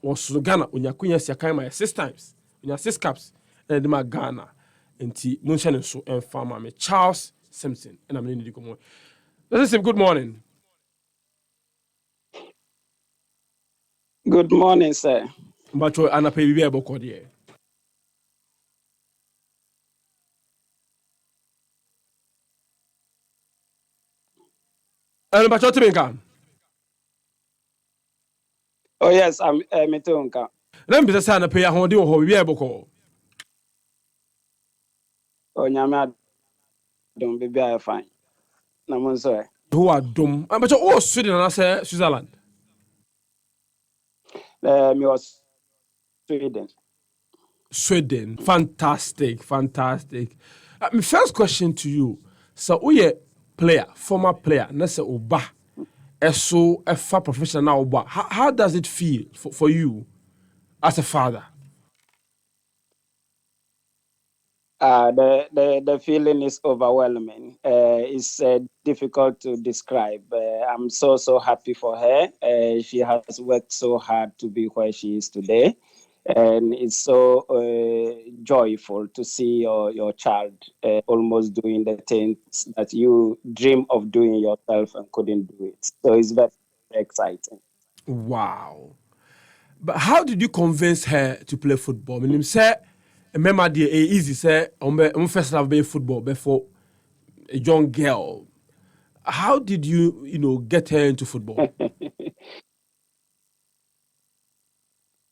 was Ghana unya kunya siakai my 6 times. Unya 6 caps and the Ghana. Enti munchen so and farmer me Charles Sampson and I'm in the come. Let's say good morning. Good morning, sir. But you ana pay bibi aboko de. And but you think Oh yes, I'm Metunka. let me say ana pay ahode ho bibi aboko. Oh nyame don't be fine. Na mo so. Who are dumb. But you all Sweden and I say Switzerland. Me was Sweden. Sweden. Fantastic. My first question to you. So, we a player, former player, nese oba, so a far professional oba. How does it feel for you as a father? The feeling is overwhelming. It's difficult to describe. I'm so happy for her. She has worked so hard to be where she is today. And it's so joyful to see your child almost doing the things that you dream of doing yourself and couldn't do it. So it's very exciting. Wow. But how did you convince her to play football? I mean, say, remember the easy say, first love play football before a young girl. How did you get her into football?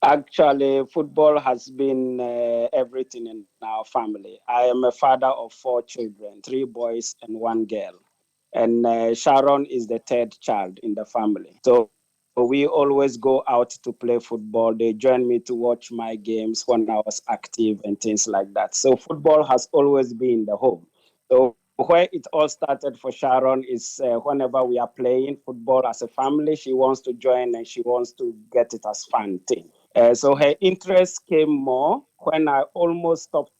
Actually, football has been everything in our family. I am a father of 4 children, 3 boys and 1 girl. And Sharon is the 3rd child in the family. So we always go out to play football. They join me to watch my games when I was active and things like that. So football has always been the home. So where it all started for Sharon is whenever we are playing football as a family, she wants to join and she wants to get it as fun thing. So her interest came more when I almost stopped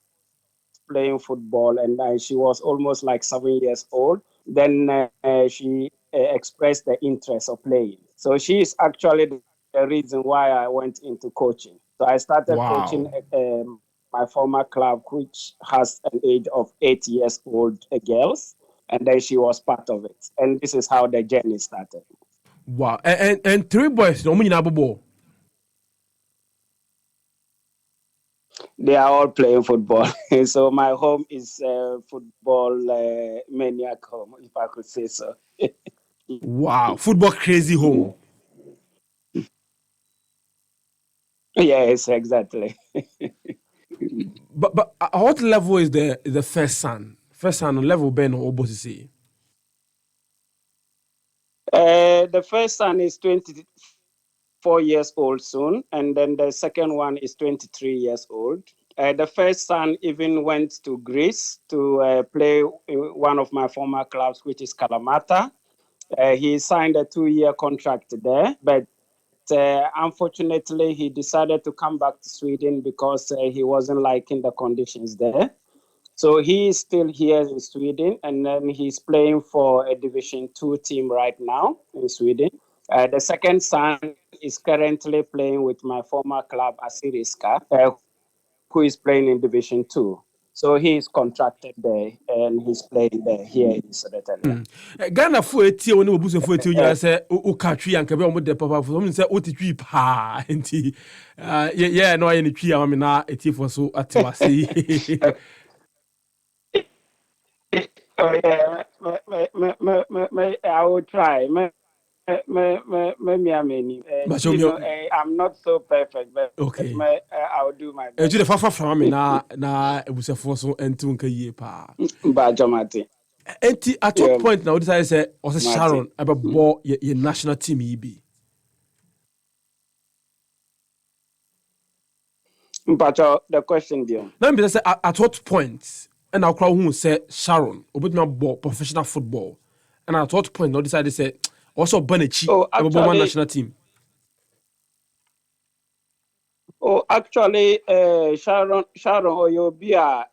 playing football, and she was almost like 7 years old. Then she expressed the interest of playing. So she is actually the reason why I went into coaching. So I started coaching my former club, which has an age of 8 years old girls, and then she was part of it. And this is how the journey started. Wow. And 3 boys, no money na bobo. They are all playing football. So my home is football maniac home, if I could say so. Wow. Football crazy home. Yes, exactly. But at what level is the first son? First son level Ben or Obosisi? The first son is 24 years old soon, and then the second one is 23 years old. The first son even went to Greece to play in one of my former clubs, which is Kalamata. He signed a 2-year contract there, but unfortunately, he decided to come back to Sweden because he wasn't liking the conditions there. So he is still here in Sweden, and then he's playing for a Division 2 team right now in Sweden. The second son is currently playing with my former club, Asiriska, who is playing in Division 2. So he is contracted there, and he's playing there here in Sodetelea. Ghana for etie woni obuso for etie nyina se o ka twi anka be o de papa for so se o ti twi pa enti yeah no ye ni twi am na etie for so atewase. Oh yeah, I will try. I'm not so perfect, but Okay. I will do my best. Eju de fafa from me na ebusefo so enti nka yie pa. Bajamati. Enti at what point now decide say o se Martin. Sharon abebo ye national team yi bi. But the question beyond. Now be say at what point and I crowd who say Sharon obetuma ball professional football and at what point now decide say also Banachi abebo national team. Actually, Sharon Oyobia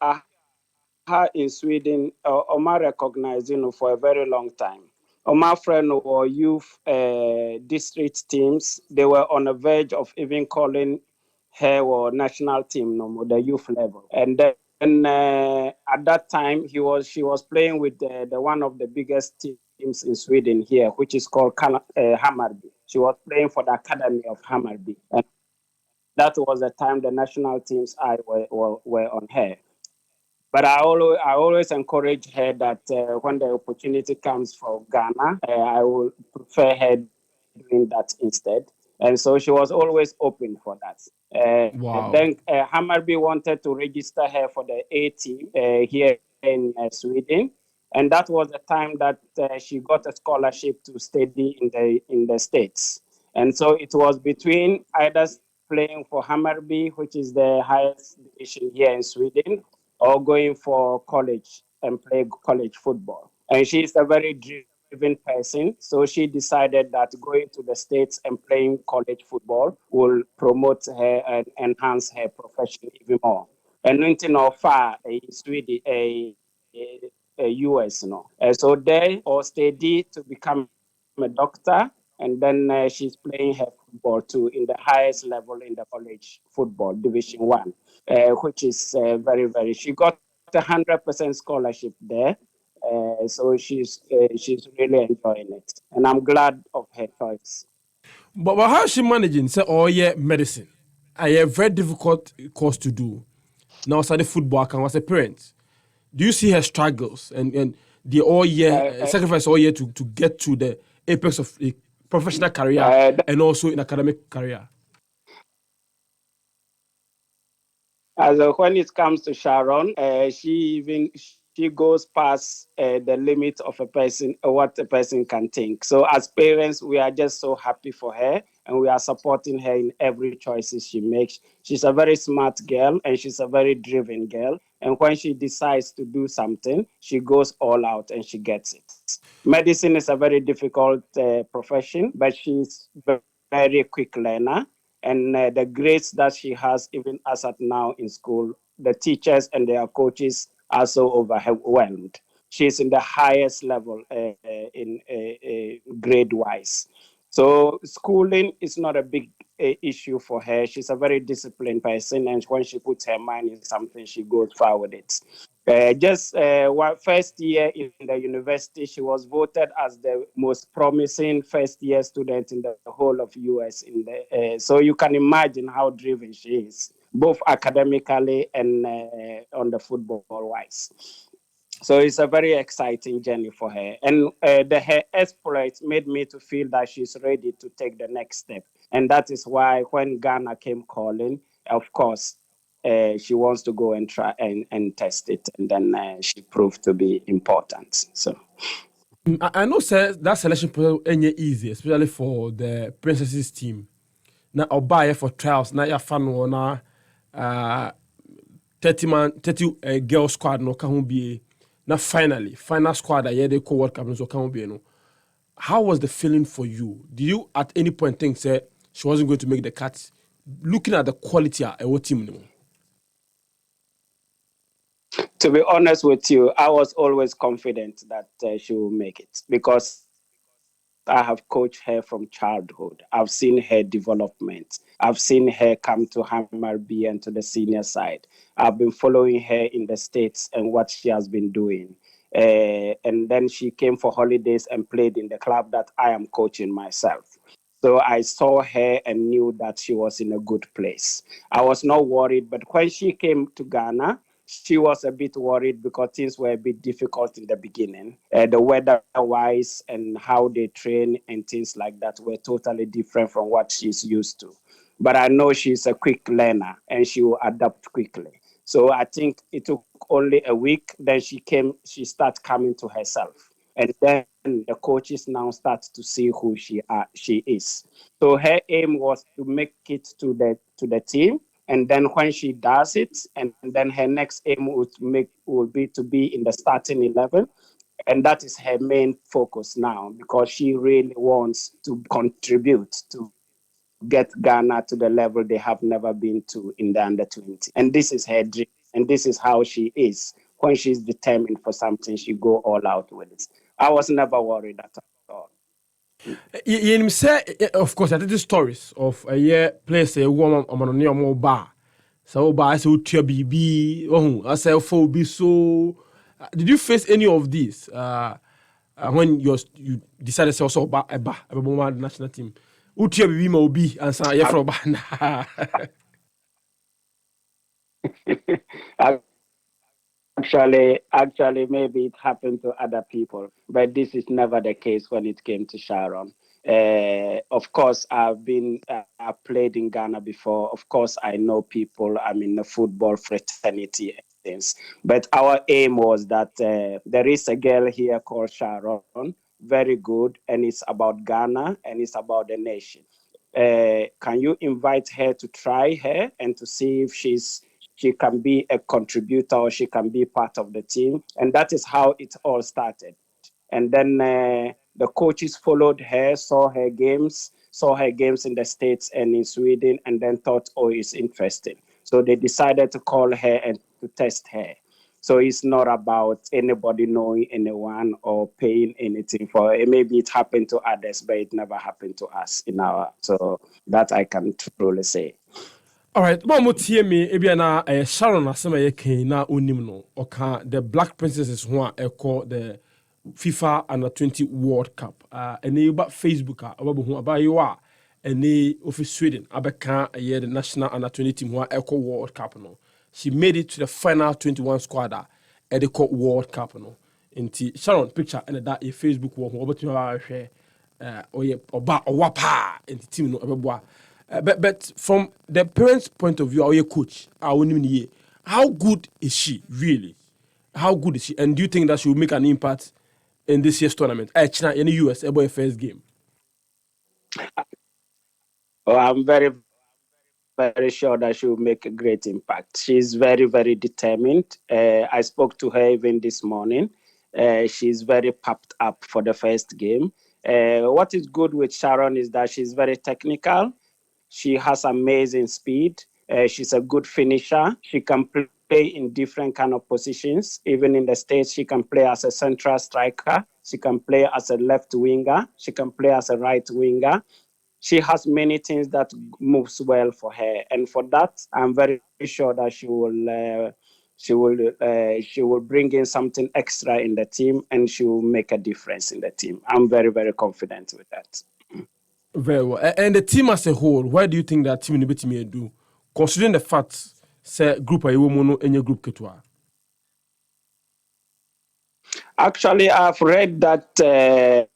in Sweden, Oma recognized for a very long time. my friend or youth district teams, they were on the verge of even calling her or national team, no more the youth level. And then at that time, she was playing with the one of the biggest teams in Sweden here, which is called Hammarby. She was playing for the academy of Hammarby, and that was the time the national team's eye were on her. But I always encourage her that when the opportunity comes for Ghana, I will prefer her doing that instead. And so she was always open for that. Wow. Then Hammarby wanted to register her for the A team here in Sweden, and that was the time that she got a scholarship to study in the States. And so it was between either playing for Hammarby, which is the highest division here in Sweden, or going for college and play college football. And she's a very driven person, so she decided that going to the States and playing college football will promote her and enhance her profession even more. And nothing of far Sweden, a US, no. So they or study to become a doctor, and then she's playing her football too in the highest level in the college football, Division One, which is very, very. She got 100% scholarship there, so she's really enjoying it, and I'm glad of her choice. But how is she managing? Say, oh yeah, medicine. A very difficult course to do. Now, study football. Can was a parent. Do you see her struggles and the all year sacrifice all year to get to the apex of a professional career uh, and also in academic career? As when it comes to Sharon, she goes past the limit of a person, what a person can think. So as parents, we are just so happy for her, and we are supporting her in every choices she makes. She's a very smart girl, and she's a very driven girl. And when she decides to do something, she goes all out and she gets it. Medicine is a very difficult profession, but she's very quick learner, and the grades that she has even as at now in school, the teachers and their coaches are so overwhelmed. She's in the highest level in grade wise. So schooling is not a big issue for her. She's a very disciplined person, and when she puts her mind in something, she goes far with it. Just one first year in the university, she was voted as the most promising first year student in the whole of US. So you can imagine how driven she is, both academically and on the football wise. So it's a very exciting journey for her, and her exploits made me to feel that she's ready to take the next step, and that is why when Ghana came calling, of course, she wants to go and try and test it, and then she proved to be important. So I know sir, that selection process ain't easy, especially for the princesses team. Now I'll buy it for trials. Now you're fan na 30 girl squad no can be now final squad that yeah they call World Cup no so can be no. How was the feeling for you? Did you at any point think say she wasn't going to make the cut? Looking at the quality of our team no? to be honest with you, I was always confident that she will make it because I have coached her from childhood. I've seen her development. I've seen her come to Hammarby and to the senior side. I've been following her in the States and what she has been doing. And then she came for holidays and played in the club that I am coaching myself. So I saw her and knew that she was in a good place. I was not worried, but when she came to Ghana, she was a bit worried because things were a bit difficult in the beginning. The weather wise and how they train and things like that were totally different from what she's used to. But I know she's a quick learner and she will adapt quickly. So I think it took only a week. Then she started coming to herself. And then the coaches now start to see who she is. So her aim was to make it to the team, and then when she does it, and then her next aim would be to be in the starting 11, and that is her main focus now because she really wants to contribute to get Ghana to the level they have never been to in the under 20, and this is her dream, and this is how she is. When she's determined for something, she go all out with it. I was never worried at all. You say, of course, I did the stories of a year place a woman on your mobile. So, by so BB, oh, I say for be so. Did you face any of these when you decided to also about a woman national team? Utia BB Mobi and San Yafro. Actually, maybe it happened to other people, but this is never the case when it came to Sharon. Of course, I've played in Ghana before. Of course, I know people. I'm in the football fraternity and things. But our aim was that there is a girl here called Sharon, very good, and it's about Ghana and it's about the nation. Can you invite her to try her and to see if she can be a contributor or she can be part of the team? And that is how it all started. And then the coaches followed her, saw her games in the States and in Sweden, and then thought, oh, it's interesting. So they decided to call her and to test her. So it's not about anybody knowing anyone or paying anything for it. Maybe it happened to others, but it never happened to us in our. So that I can truly say. All right, one more tie me ebia na Sharon asema ye kan na onim no oka the Black Princesses who are call the FIFA Under 20 World Cup. And you about Facebook about you are and of Sweden abeka ye the national Under 20 team who are echo World Cup no. She made it to the final 21 squad at the World Cup no. Inti Sharon picture and that a Facebook wall who about share or wapa and team no ebeboa. But from the parents' point of view, our coach, how good is she really? How good is she? And do you think that she will make an impact in this year's tournament? China in the US, about first game. Oh, I'm very sure that she will make a great impact. She's very, very determined. I spoke to her even this morning. She's very pumped up for the first game. What is good with Sharon is that she's very technical. She has amazing speed. She's a good finisher. She can play in different kind of positions. Even in the States, she can play as a central striker. She can play as a left winger. She can play as a right winger. She has many things that moves well for her, and for that, I'm very sure that she will bring in something extra in the team, and she will make a difference in the team. I'm very, very confident with that. Very well. And the team as a whole, why do you think that team in the team do? Considering the fact, say group a woman in your group ketwa. Actually, I've read that the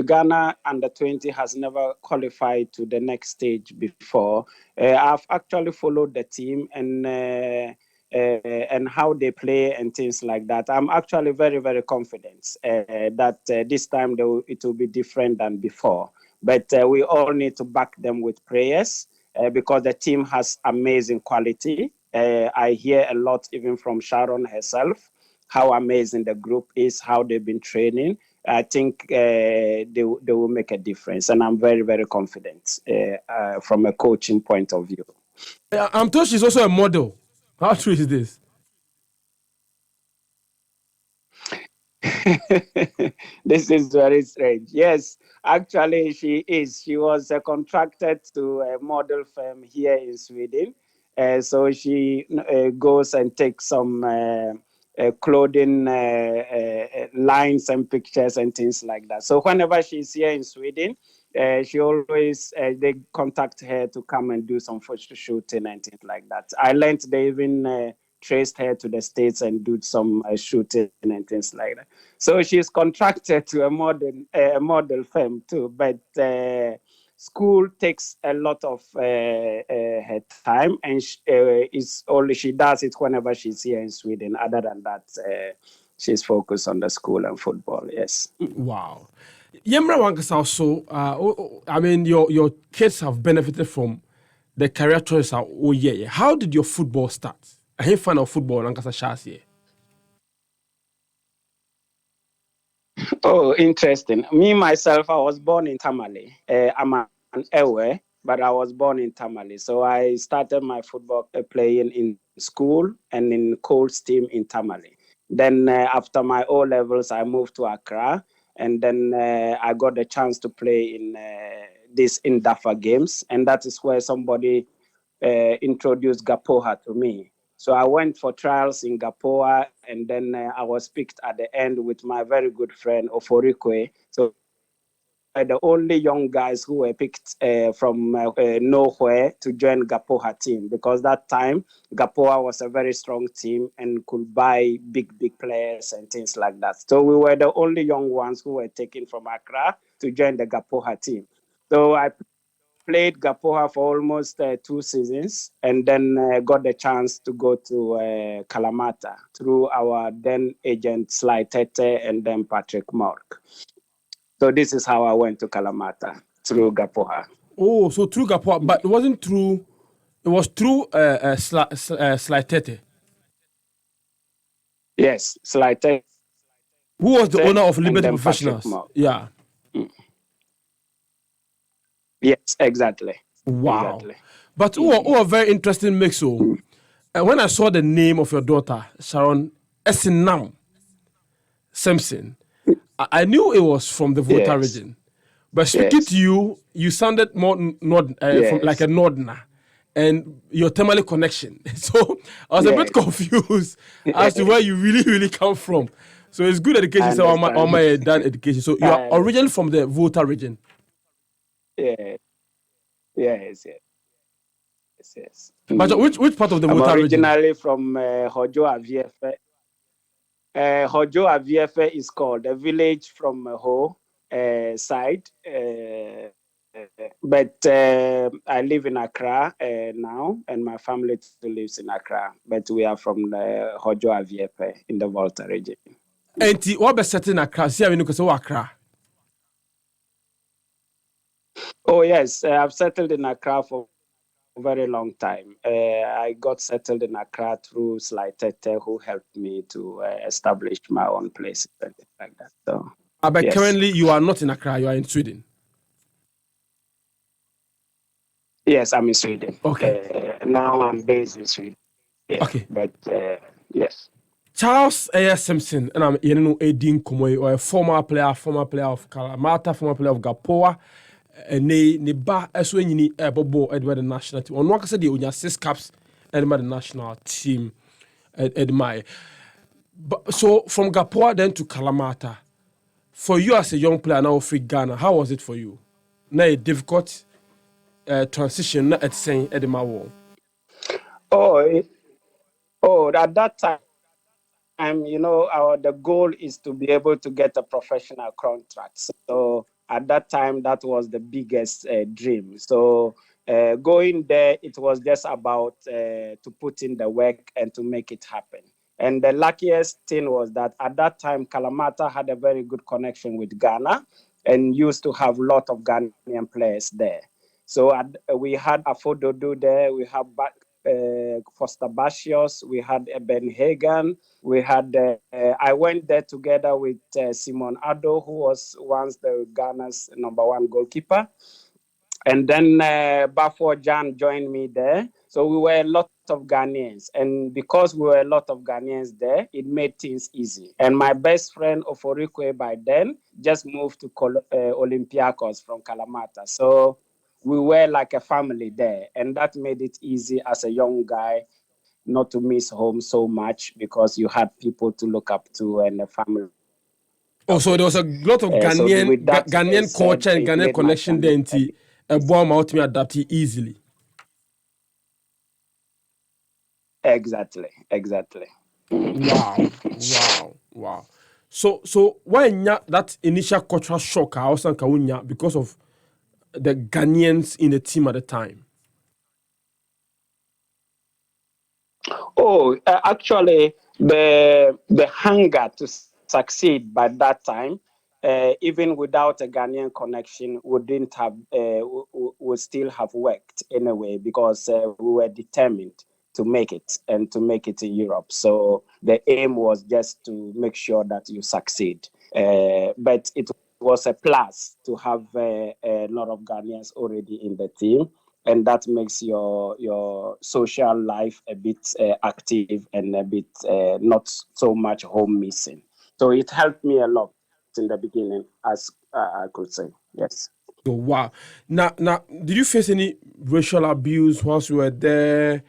Ghana under 20 has never qualified to the next stage before. I've actually followed the team and how they play and things like that. I'm actually very, very confident that this time it will be different than before. But we all need to back them with prayers because the team has amazing quality. I hear a lot even from Sharon herself, how amazing the group is, how they've been training. I think they will make a difference, and I'm very, very confident from a coaching point of view. I'm told she's also a model. How true is this? This is very strange. Yes, actually, she is. She was contracted to a model firm here in Sweden. So she goes and takes some clothing lines and pictures and things like that. So whenever she's here in Sweden, she always they contact her to come and do some photo shooting and things like that. I learned they even traced her to the States and do some shooting and things like that. So she's contracted to a model firm too, but school takes a lot of her time, and she does it whenever she's here in Sweden. Other than that, she's focused on the school and football. Yes. Wow. Yemra Wankasa also, I mean, your kids have benefited from the career choice. Oh, yeah. How did your football start? I hate fan of football, Wankasa Shasi. Oh, interesting. Me, myself, I was born in Tamale. I'm an Ewe, but I was born in Tamale. So I started my football playing in school and in Cold's team in Tamale. Then after my O levels, I moved to Accra. and then I got the chance to play in this Indafa games, and that is where somebody introduced Gapoha to me. So I went for trials in Gapoa, and then I was picked at the end with my very good friend Oforikwe. So the only young guys who were picked from nowhere to join Gapoha team, because that time Gapoa was a very strong team and could buy big players and things like that. So we were the only young ones who were taken from Accra to join the Gapoha team. So I played Gapoha for almost 2 seasons, and then got the chance to go to Kalamata through our then agent Sly Tete and then Patrick Mork. So this is how I went to Kalamata, through Gapoha. Oh, so through Gapoa, but it wasn't through. It was through Sly Tete. Yes, Sly Tete. Who was the owner of Liberty then Patrick Professionals? Mork. Yeah. Yes, exactly. Wow. Exactly. But who a very interesting mix. So, when I saw the name of your daughter, Sharon Sampson, I knew it was from the Volta Yes. region. But speaking to you, you sounded more from like a Northerner, and your Tamale connection. So I was a bit confused as to where you really come from. So it's good education. So on my dad education. So you are originally from the Volta region. Yes. But which part of the I'm Volta region? originally from Hojo Aviefe. Hojo Aviefe is called a village from Ho side. But I live in Accra now, and my family still lives in Accra. But we are from the Hojo Aviefe in the Volta region. And what be setting in Accra? See, I mean, because Accra. Oh yes, I've settled in Accra for a very long time. I got settled in Accra through Sly Tete, who helped me to establish my own place and things like that. So, but currently, you are not in Accra. You are in Sweden. Yes, I'm in Sweden. Okay. Now I'm based in Sweden. Yeah, okay. But yes. Charles Sampson, and I'm Edin Kumoy, or a former player of Kalamata, former player of Gapoa, and ne ba eso nyini ebobo Edward the national team. On one said the unya 6 caps Edward the national team admire. But so from Gapoa then to Kalamata, for you as a young player now free Ghana, how was it for you? Now a difficult transition at saying Edema. At that time, the goal is to be able to get a professional contract. So at that time, that was the biggest dream. So going there, it was just about to put in the work and to make it happen. And the luckiest thing was that at that time, Kalamata had a very good connection with Ghana and used to have a lot of Ghanaian players there. So we had Afododo there, we have Foster Basios, we had Ben Hagan, we had, I went there together with Simon Addo, who was once the Ghana's #1 goalkeeper. And then Bafo Jan joined me there. So we were a lot of Ghanaians. And because we were a lot of Ghanaians there, it made things easy. And my best friend, Oforikwe, by then, just moved to Olympiacos from Kalamata. So we were like a family there. And that made it easy as a young guy not to miss home so much, because you had people to look up to and a family. Oh, so there was a lot of Ghanaian culture and Ghanaian connection there into a bomb out me adapt easily. Exactly. Wow. So why that initial cultural shock I also because of the Ghanaians in the team at the time? Actually, the hunger to succeed by that time, even without a Ghanaian connection, would still have worked anyway, because we were determined to make it and to make it in Europe. So the aim was just to make sure that you succeed. But it was a plus to have a lot of Ghanaians already in the team. And that makes your social life a bit active and a bit not so much home missing. So it helped me a lot in the beginning, as I could say. Yes. Oh, wow. Now, did you face any racial abuse whilst you were there?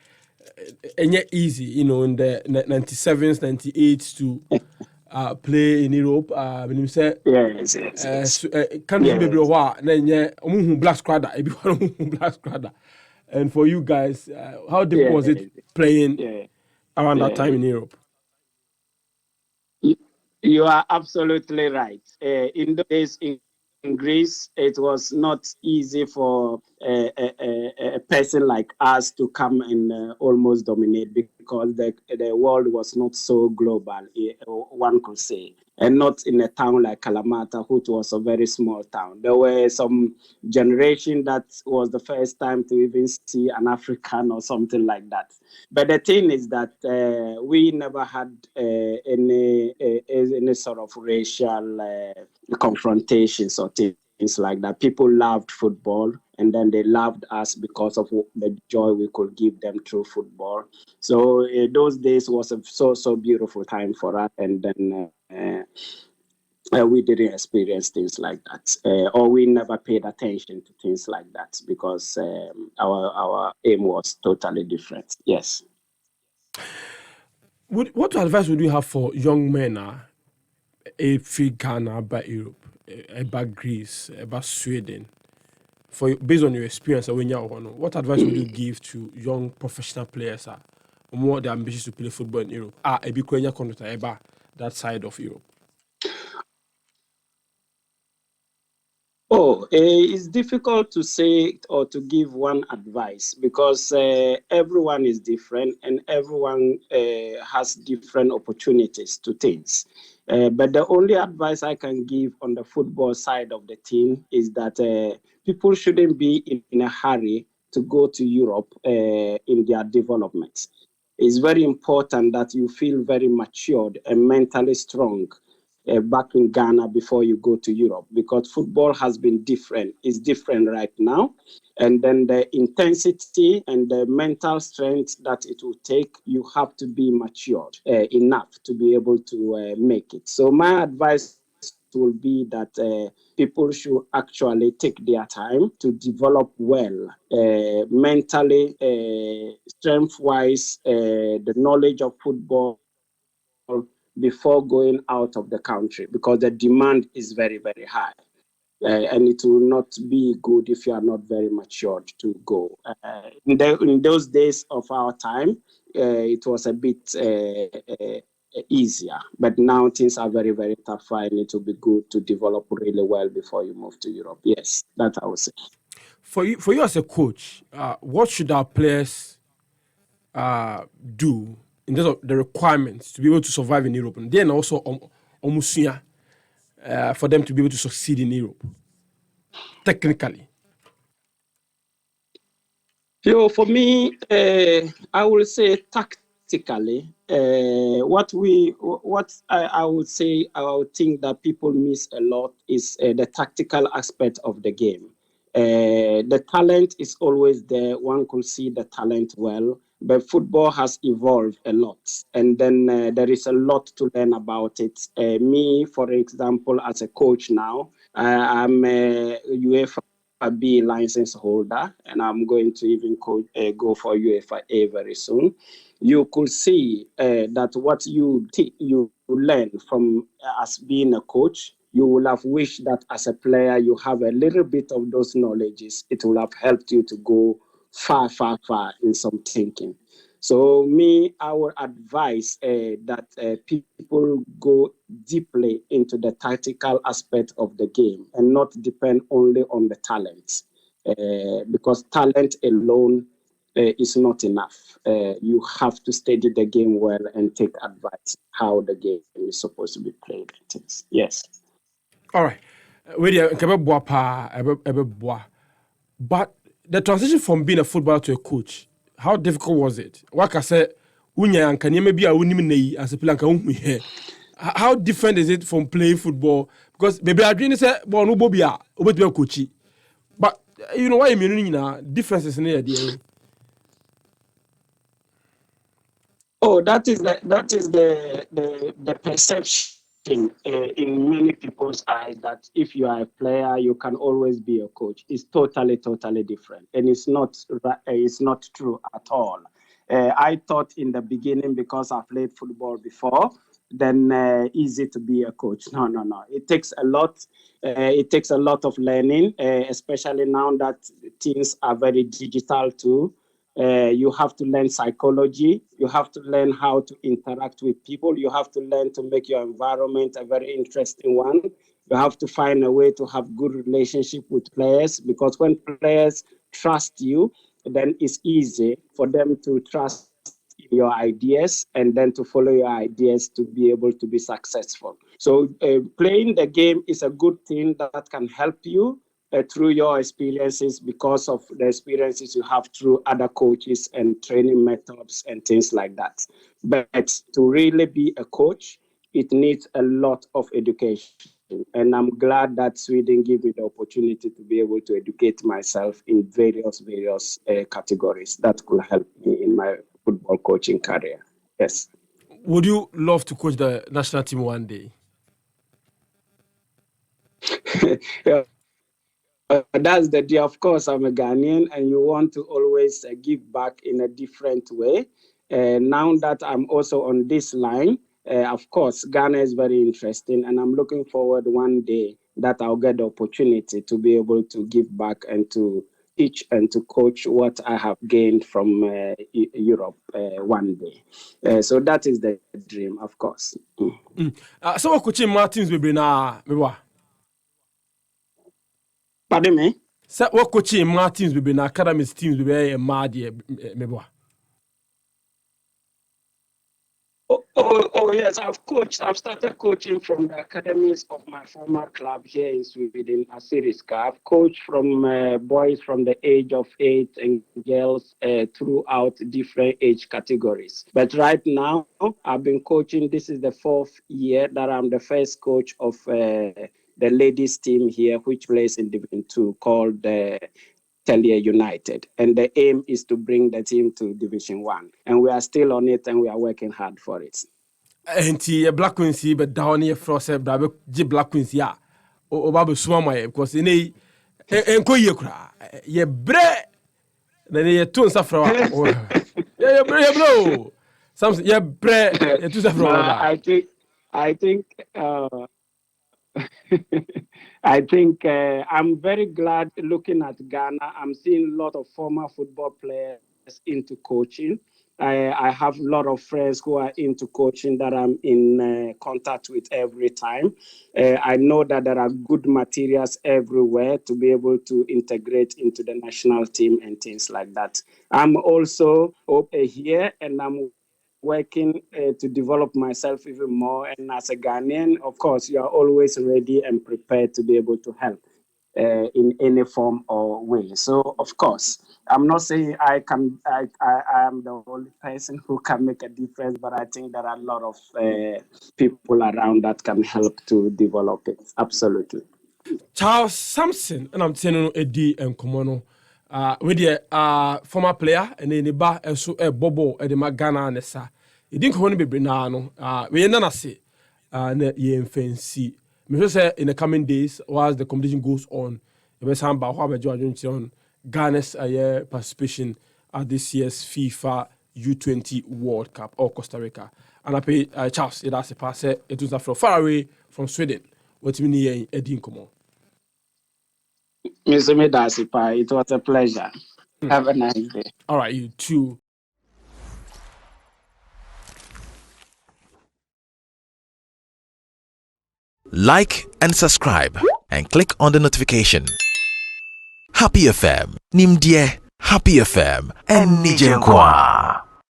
And yet easy, in the 97s, 98s to play in Europe. When you say, Yes. country baby, then black squadder, black squadder. And for you guys, how difficult was it playing around that time in Europe? You are absolutely right. In those days in Greece, it was not easy for a person like us to come and almost dominate because the world was not so global, one could say. And not in a town like Kalamata, which was a very small town. There were some generation that was the first time to even see an African or something like that. But the thing is that we never had any sort of racial confrontations or things like that. People loved football, and then they loved us because of the joy we could give them through football. So those days was a so beautiful time for us, and then we didn't experience things like that, or we never paid attention to things like that because our aim was totally different. Yes. What advice would you have for young men free Ghana, about Europe, about Greece, about Sweden? Based on your experience, what advice would you give to young professional players who more the ambitious to play football in Europe? That side of Europe. It's difficult to say or to give one advice because everyone is different and everyone has different opportunities to things. But the only advice I can give on the football side of the team is that people shouldn't be in a hurry to go to Europe in their development. It's very important that you feel very matured and mentally strong back in Ghana before you go to Europe, because football has been different. It's different right now. And then the intensity and the mental strength that it will take, you have to be matured enough to be able to make it. So my advice will be that people should actually take their time to develop well, mentally, strength-wise, the knowledge of football, before going out of the country, because the demand is very, very high. And it will not be good if you are not very matured to go. In those days of our time, it was a bit easier. But now things are very, very tough, and it will be good to develop really well before you move to Europe. Yes, that I would say. For you as a coach, what should our players do in terms of the requirements to be able to survive in Europe, and then also for them to be able to succeed in Europe, technically? For me, I will say tactically, what I would say, I would think that people miss a lot is the tactical aspect of the game. The talent is always there. One could see the talent well, but football has evolved a lot. And then there is a lot to learn about it. Me, for example, as a coach now, I'm a UEFA B license holder, and I'm going to even go for UEFA A very soon. You could see that what you learn from as being a coach, you will have wished that as a player you have a little bit of those knowledges. It will have helped you to go far in some thinking. So me, I would advise that people go deeply into the tactical aspect of the game and not depend only on the talent, because talent alone is not enough. You have to study the game well and take advice how the game is supposed to be played. Yes. All right. But the transition from being a footballer to a coach, how difficult was it? What I said, as a player, how different is it from playing football? Because maybe I didn't say, well, no, Bobby, coach. But you know what I mean? Differences in the Oh, that is the perception thing in many people's eyes that if you are a player, you can always be a coach. It's totally different, and it's not true at all. I thought in the beginning, because I played football before, then easy to be a coach. No. It takes a lot. It takes a lot of learning, especially now that things are very digital too. You have to learn psychology. You have to learn how to interact with people. You have to learn to make your environment a very interesting one. You have to find a way to have good relationship with players, because when players trust you, then it's easy for them to trust your ideas and then to follow your ideas to be able to be successful. So playing the game is a good thing that can help you through your experiences, because of the experiences you have through other coaches and training methods and things like that. But to really be a coach, it needs a lot of education. And I'm glad that Sweden gave me the opportunity to be able to educate myself in various categories that could help me in my football coaching career. Yes. Would you love to coach the national team one day? Yeah. That's the deal. Of course, I'm a Ghanaian, and you want to always give back in a different way. Now that I'm also on this line, of course, Ghana is very interesting, and I'm looking forward one day that I'll get the opportunity to be able to give back and to teach and to coach what I have gained from Europe one day. So that is the dream, of course. So what coaching Martins will be now? Pardon me? So what coaching Martins will be now? Academic teams will be a mad year. Oh, yes, I've started coaching from the academies of my former club here in Sweden, Assyriska. I've coached from boys from the age of 8 and girls throughout different age categories. But right now, I've been coaching. This is the 4th year that I'm the first coach of the ladies team here, which plays in Division 2, called Telia United, and the aim is to bring the team to Division 1, and we are still on it, and we are working hard for it. And Black Queens, but down here for say Black Queens, yeah, or Babu Swama, because in a Koyakra, ye bre, then ye tune suffer. Yeah, bro. Something, yeah, bre, ye tune suffer. I think. I think I'm very glad looking at Ghana. I'm seeing a lot of former football players into coaching. I have a lot of friends who are into coaching that I'm in contact with every time. I know that there are good materials everywhere to be able to integrate into the national team and things like that. I'm also here, and I'm working to develop myself even more. And as a Ghanaian, of course, you are always ready and prepared to be able to help in any form or way. So, of course, I'm not saying I am the only person who can make a difference, but I think there are a lot of people around that can help to develop it. Absolutely. Charles Sampson, and I'm telling you, Eddie and Komono. With the former player and then the bar and so a bobo at the Magana and sa. It didn't want to be Brinano. We ain't say, ye fancy. Me say in the coming days, while the competition goes on, you best about how George on Ghana's participation at this year's FIFA U20 World Cup or Costa Rica. And I pay Charles, it has a pass, it was from far away from Sweden. What you mean, Eddie Komo? Mr. Medasipa, it was a pleasure. Have a nice day. All right, you too. Like and subscribe and click on the notification. Happy FM, Nimdie, Happy FM, and Nijenkwa.